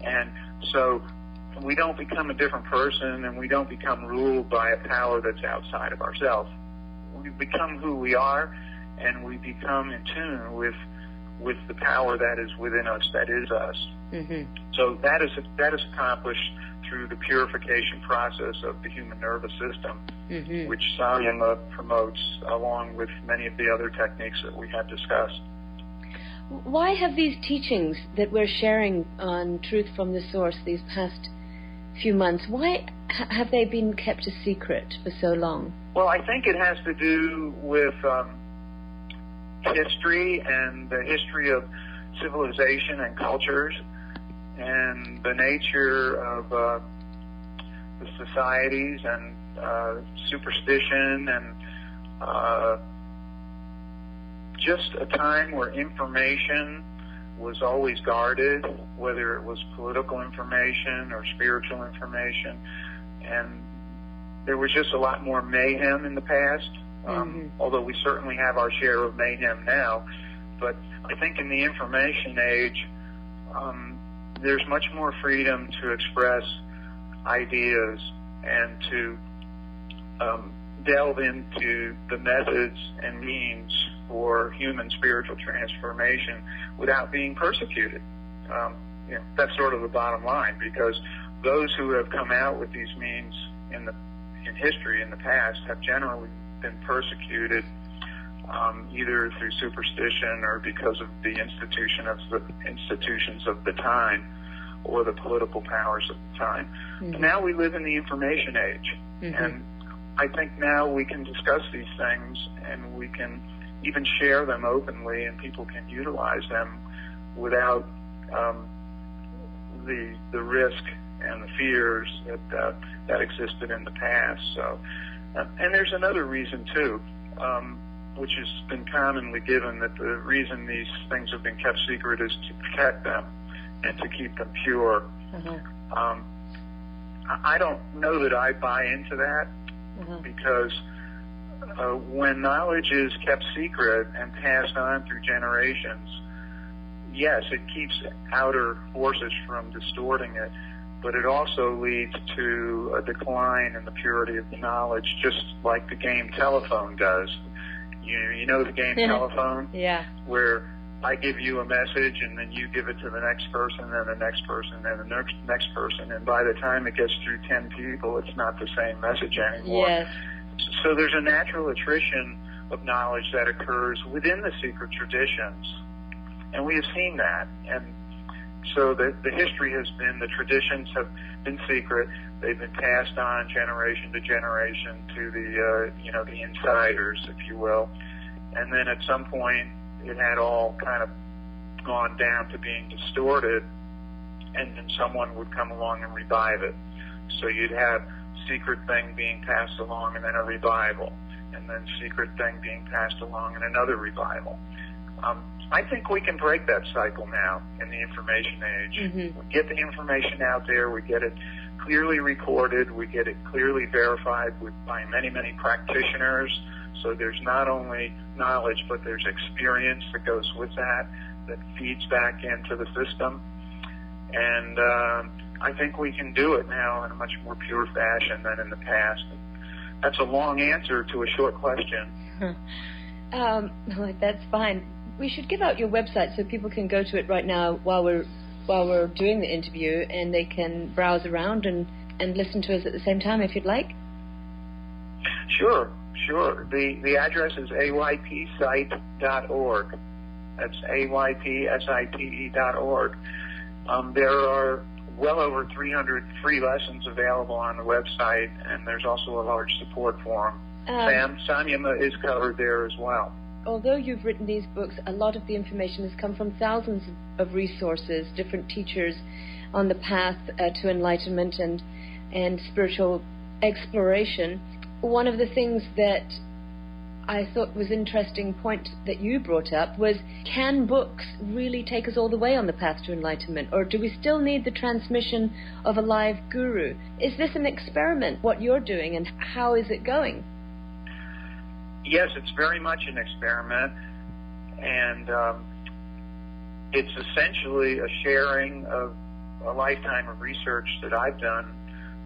And so we don't become a different person, and we don't become ruled by a power that's outside of ourselves. We become who we are, and we become in tune with the power that is within us, that is us. Mm-hmm. So that is accomplished through the purification process of the human nervous system, mm-hmm. which Samyama promotes, along with many of the other techniques that we have discussed. Why have these teachings that we're sharing on Truth from the Source these past few months, why have they been kept a secret for so long? Well, I think it has to do with history and the history of civilization and cultures, and the nature of the societies, and superstition, and just a time where information was always guarded, whether it was political information or spiritual information, and there was just a lot more mayhem in the past, although we certainly have our share of mayhem now. But I think in the information age, there's much more freedom to express ideas and to delve into the methods and means for human spiritual transformation without being persecuted. That's sort of the bottom line, because those who have come out with these means in history in the past have generally been persecuted, either through superstition or because of the institutions of the time or the political powers of the time. Mm-hmm. But now we live in the information age, mm-hmm. and I think now we can discuss these things, and we can even share them openly, and people can utilize them without the risk and the fears that existed in the past. So, and there's another reason too, which has been commonly given, that the reason these things have been kept secret is to protect them and to keep them pure. Mm-hmm. I don't know that I buy into that, mm-hmm. because when knowledge is kept secret and passed on through generations, yes, it keeps outer forces from distorting it, but it also leads to a decline in the purity of the knowledge, just like the game telephone does. You know the game telephone? Yeah. Where I give you a message, and then you give it to the next person, and the next person, and the next person, and by the time it gets through 10 people, it's not the same message anymore. Yes. So there's a natural attrition of knowledge that occurs within the secret traditions, and we have seen that. And so the history has been, the traditions have been secret. They've been passed on generation to generation to the insiders, if you will. And then at some point, it had all kind of gone down to being distorted, and then someone would come along and revive it. So you'd have secret thing being passed along, and then a revival, and then secret thing being passed along, and another revival. I think we can break that cycle now in the information age. Mm-hmm. We get the information out there, we get it clearly recorded, we get it clearly verified by many, many practitioners. So there's not only knowledge, but there's experience that goes with that feeds back into the system. And I think we can do it now in a much more pure fashion than in the past. That's a long answer to a short question. That's fine. We should give out your website so people can go to it right now while we're doing the interview, and they can browse around and listen to us at the same time if you'd like. Sure. The address is aypsite.org. That's aypsite.org. There are well over 300 free lessons available on the website, and there's also a large support forum. Samyama is covered there as well. Although you've written these books, a lot of the information has come from thousands of resources, different teachers on the path to enlightenment and spiritual exploration. One of the things that I thought was interesting point that you brought up was, can books really take us all the way on the path to enlightenment, or do we still need the transmission of a live guru? Is this an experiment, what you're doing, and how is it going? Yes, it's very much an experiment, and it's essentially a sharing of a lifetime of research that I've done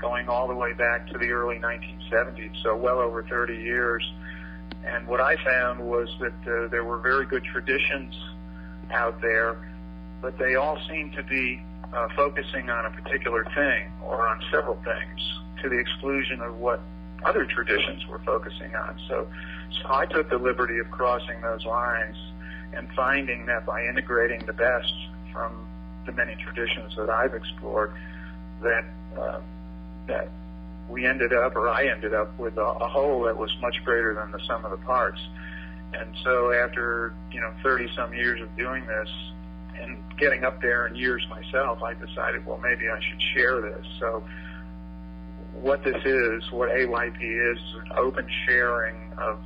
going all the way back to the early 1970s, so well over 30 years. And what I found was that there were very good traditions out there, but they all seemed to be focusing on a particular thing or on several things to the exclusion of what other traditions were focusing on. So I took the liberty of crossing those lines and finding that by integrating the best from the many traditions that I've explored, that we ended up, or I ended up, with a whole that was much greater than the sum of the parts. And so after 30-some years of doing this and getting up there in years myself, I decided, well, maybe I should share this. So what this is, what AYP is an open sharing of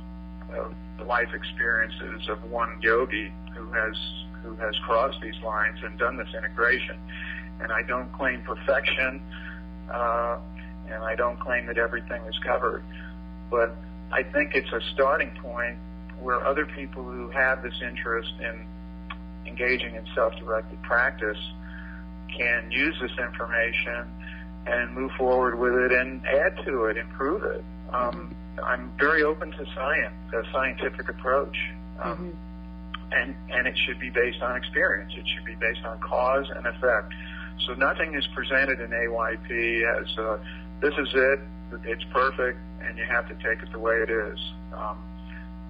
the life experiences of one yogi who has crossed these lines and done this integration. And I don't claim perfection, and I don't claim that everything is covered, but I think it's a starting point where other people who have this interest in engaging in self-directed practice can use this information and move forward with it and add to it, improve it. I'm very open to science, a scientific approach, and it should be based on experience. It should be based on cause and effect. So nothing is presented in AYP as this is it, it's perfect, and you have to take it the way it is.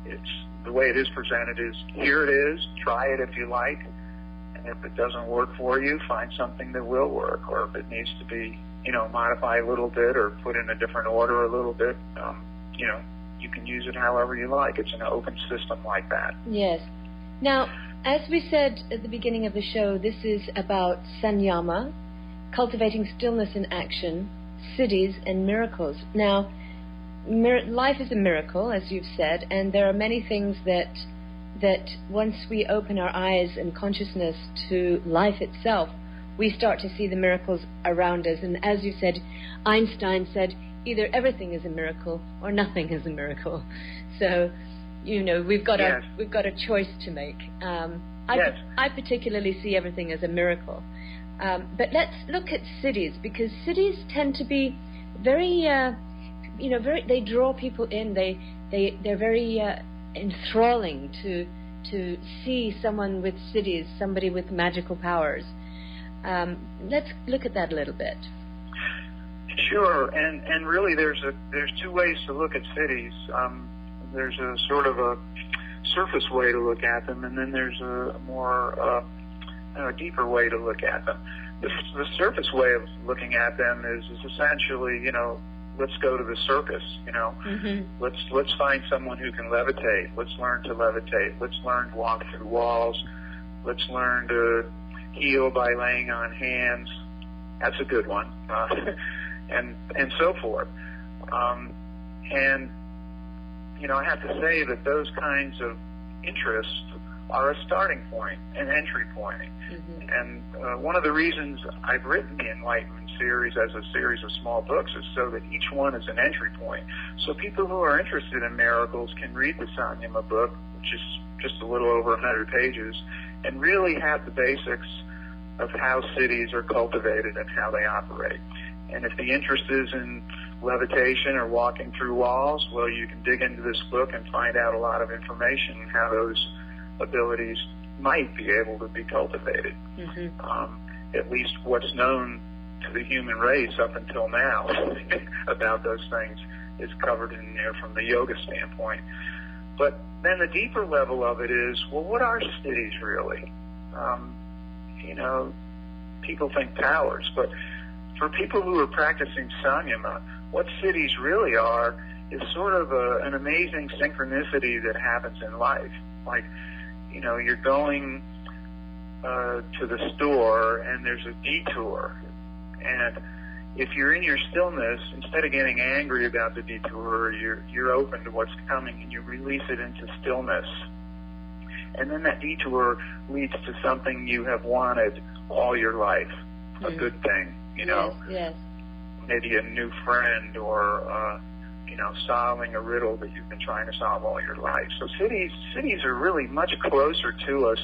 It's the way it is presented is, here it is, try it if you like, and if it doesn't work for you, find something that will work, or if it needs to be, modify a little bit or put in a different order a little bit, you can use it however you like. It's an open system like that. Yes. Now, as we said at the beginning of the show, this is about Samyama, cultivating stillness in action, Siddhis, and miracles. Now, life is a miracle, as you've said, and there are many things that once we open our eyes and consciousness to life itself, we start to see the miracles around us. And as you said, Einstein said, either everything is a miracle or nothing is a miracle. So, we've got a choice to make. I particularly see everything as a miracle. But let's look at Siddhis, because Siddhis tend to be very, they draw people in. They're very enthralling to see someone with Siddhis, somebody with magical powers. Let's look at that a little bit. Sure, and really there's two ways to look at Siddhis. There's a sort of a surface way to look at them, and then there's a more deeper way to look at them. The surface way of looking at them is essentially, let's go to the circus. Let's find someone who can levitate. Let's learn to levitate. Let's learn to walk through walls. Let's learn to heal by laying on hands. That's a good one, and so forth. I have to say that those kinds of interests are a starting point, an entry point. And one of the reasons I've written the Enlightenment series as a series of small books is so that each one is an entry point. So people who are interested in miracles can read the Samyama book, which is just a little over 100 pages, and really have the basics of how Siddhis are cultivated and how they operate. And if the interest is in levitation or walking through walls, well, you can dig into this book and find out a lot of information on how those abilities might be able to be cultivated. At least what's known to the human race up until now about those things is covered in there from the yoga standpoint. But then the deeper level of it is, well, what are Siddhis really? People think powers, but for people who are practicing Samyama, what Siddhis really are is sort of an amazing synchronicity that happens in life. Like, you're going to the store and there's a detour, and if you're in your stillness, instead of getting angry about the detour, you're open to what's coming and you release it into stillness. And then that detour leads to something you have wanted all your life, a good thing, Yes. Maybe a new friend or, solving a riddle that you've been trying to solve all your life. So Siddhis are really much closer to us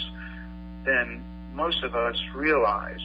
than most of us realize.